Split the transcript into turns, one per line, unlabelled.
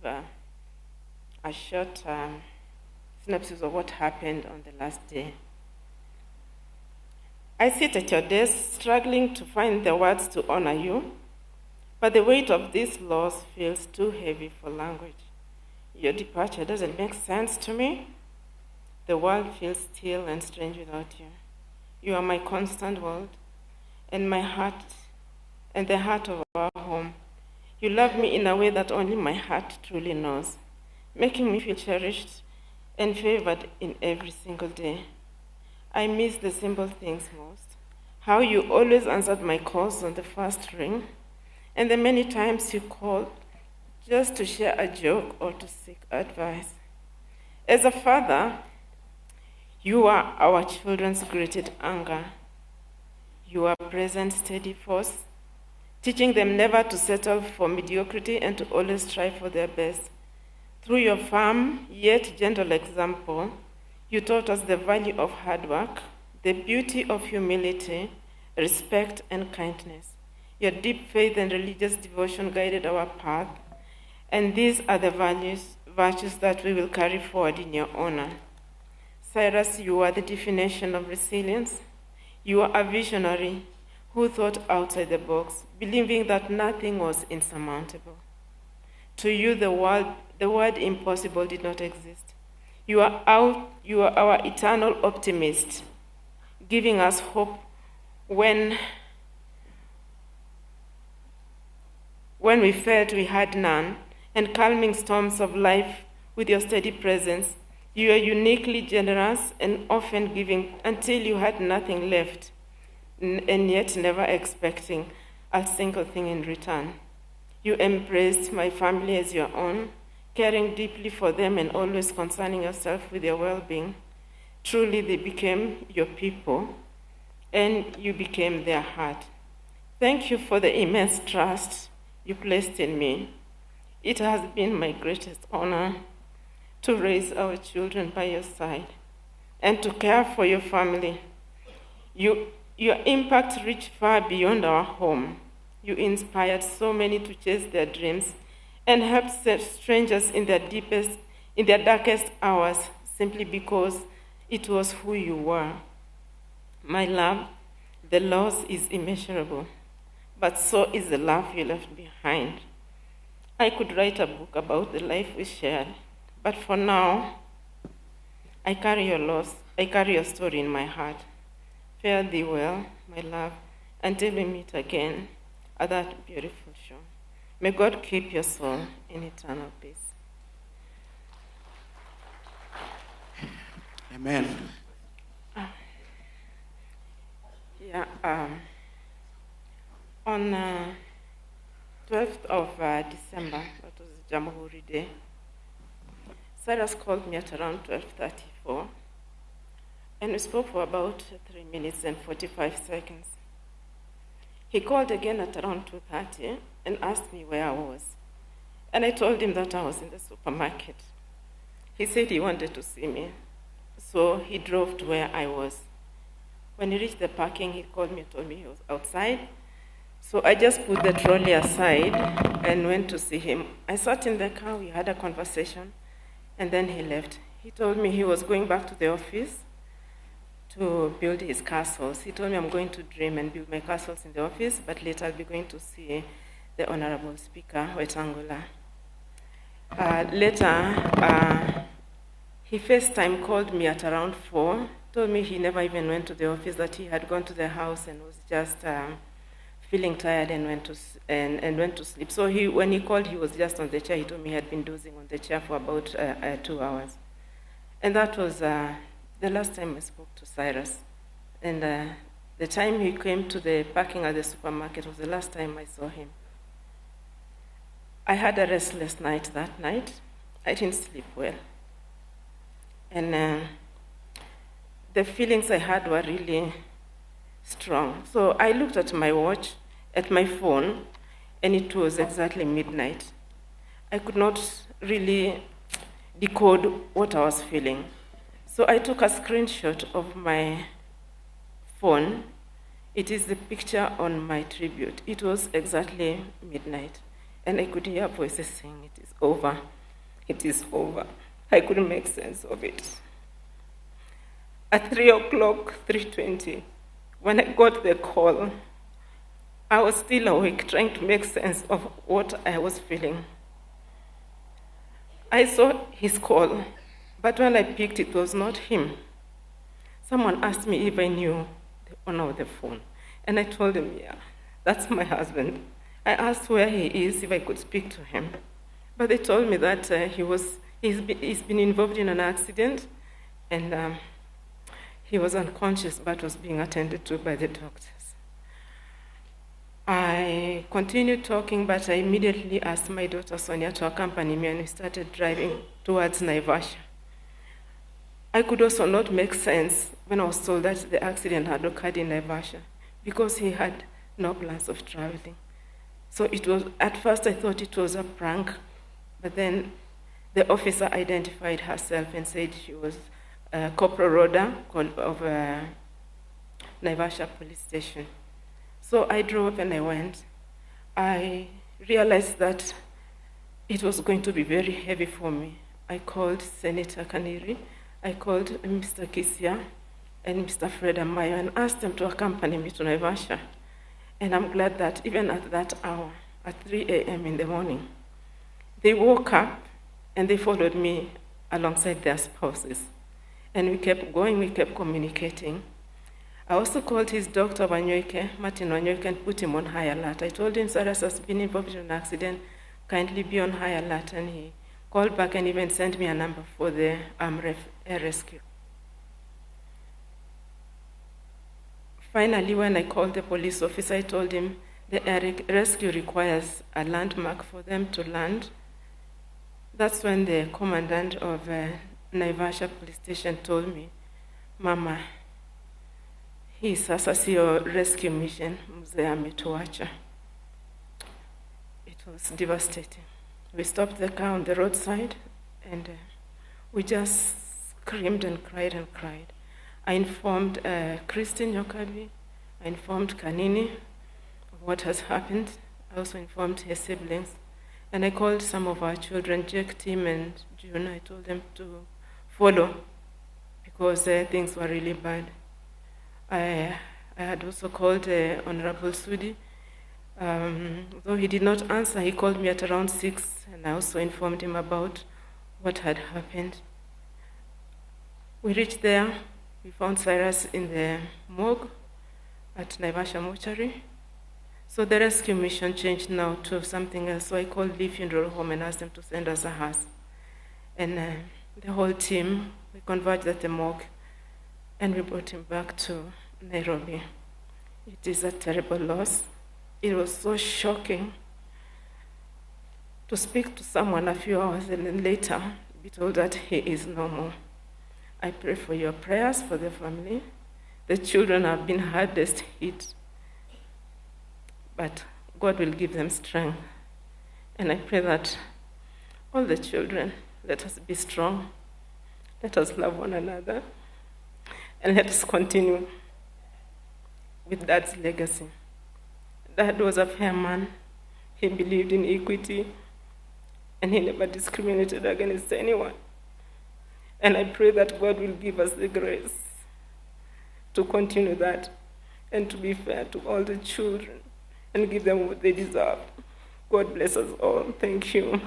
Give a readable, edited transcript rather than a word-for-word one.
a short synopsis of what happened on the last day. I sit at your desk, struggling to find the words to honor you, but the weight of this loss feels too heavy for language. Your departure doesn't make sense to me. The world feels still and strange without you. You are my constant world, and my heart, and the heart of our home. You love me in a way that only my heart truly knows, making me feel cherished and favored in every single day. I miss the simple things most. How you always answered my calls on the first ring, and the many times you called just to share a joke or to seek advice. As a father, you are our children's greatest anger. You are present, steady force, teaching them never to settle for mediocrity and to always strive for their best. Through your firm yet gentle example, you taught us the value of hard work, the beauty of humility, respect, and kindness. Your deep faith and religious devotion guided our path, and these are the virtues that we will carry forward in your honor. Cyrus, you are the definition of resilience. You are a visionary who thought outside the box, believing that nothing was insurmountable. To you, the word impossible did not exist. You are our eternal optimist, giving us hope when we felt we had none, and calming storms of life with your steady presence. You are uniquely generous and often giving until you had nothing left, and yet never expecting a single thing in return. You embraced my family as your own, caring deeply for them and always concerning yourself with their well-being. Truly, they became your people, and you became their heart. Thank you for the immense trust you placed in me. It has been my greatest honor to raise our children by your side and to care for your family. Your impact reached far beyond our home. You inspired so many to chase their dreams and helped set strangers in their darkest hours simply because it was who you were. My love, the loss is immeasurable, but so is the love you left behind. I could write a book about the life we shared, but for now, I carry your story in my heart. Fare thee well, my love, until we meet again at that beautiful shore. May God keep your soul in eternal peace.
Amen.
On 12th of December, that was Jamhuri Day, Cyrus called me at around 12:34, and we spoke for about 3 minutes and 45 seconds. He called again at around 2:30 and asked me where I was, and I told him that I was in the supermarket. He said he wanted to see me, so he drove to where I was. When he reached the parking, he called me and told me he was outside. So I just put the trolley aside and went to see him. I sat in the car, we had a conversation, and then he left. He told me he was going back to the office to build his castles. He told me I'm going to dream and build my castles in the office, but later I'll be going to see the Honorable Speaker, Wetangula. Later, he FaceTime called me at around 4, told me he never even went to the office, that he had gone to the house and was just feeling tired and went to sleep. So when he called, he was just on the chair. He told me he had been dozing on the chair for about 2 hours. And that was the last time I spoke to Cyrus. And the time he came to the parking at the supermarket was the last time I saw him. I had a restless night that night. I didn't sleep well. And the feelings I had were really strong. So I looked at my watch, at my phone, and it was exactly midnight. I could not really decode what I was feeling. So I took a screenshot of my phone. It is the picture on my tribute. It was exactly midnight. and I could hear voices saying, "It is over. It is over." I couldn't make sense of it. At 3 o'clock, 3:20, when I got the call, I was still awake, trying to make sense of what I was feeling. I saw his call, but when I picked, it was not him. Someone asked me if I knew the owner of the phone, and I told him, "Yeah, that's my husband." I asked where he is, if I could speak to him. But they told me that he's been involved in an accident, and he was unconscious but was being attended to by the doctors. I continued talking, but I immediately asked my daughter Sonia to accompany me, and we started driving towards Naivasha. I could also not make sense when I was told that the accident had occurred in Naivasha, because he had no plans of traveling. So it was, at first I thought it was a prank, but then the officer identified herself and said she was Corporal Rhoda of Naivasha Police Station. So I drove and I went. I realized that it was going to be very heavy for me. I called Senator Kaniri, I called Mr. Kisia and Mr. Fred Amayo and asked them to accompany me to Naivasha. And I'm glad that even at that hour, at 3 a.m. in the morning, they woke up and they followed me alongside their spouses. And we kept going, we kept communicating. I also called his doctor, Martin Wanyoike, and put him on high alert. I told him Cyrus has been involved in an accident, kindly be on high alert. And he called back and even sent me a number for the air rescue. Finally, when I called the police officer, I told him the air rescue requires a landmark for them to land. That's when the commandant of Naivasha Police Station told me, "Mama, hii sasa sio rescue mission, mzee ametuacha." It was devastating. We stopped the car on the roadside and we just screamed and cried and cried. I informed Christine Yokabi, I informed Kanini of what has happened. I also informed her siblings. And I called some of our children, Jake, Tim, and June. I told them to follow because things were really bad. I had also called Honorable Sudi. Though he did not answer, he called me at around 6, and I also informed him about what had happened. We reached there. We found Cyrus in the morgue at Naivasha Mortuary. So the rescue mission changed now to something else. So I called Lee Funeral Home and asked them to send us a hearse. And the whole team, we converged at the morgue, and we brought him back to Nairobi. It is a terrible loss. It was so shocking to speak to someone a few hours and then later be told that he is no more. I pray for your prayers for the family. The children have been hardest hit, but God will give them strength. And I pray that all the children, let us be strong, let us love one another, and let us continue with Dad's legacy. Dad was a fair man. He believed in equity, and he never discriminated against anyone. And I pray that God will give us the grace to continue that and to be fair to all the children and give them what they deserve. God bless us all. Thank you.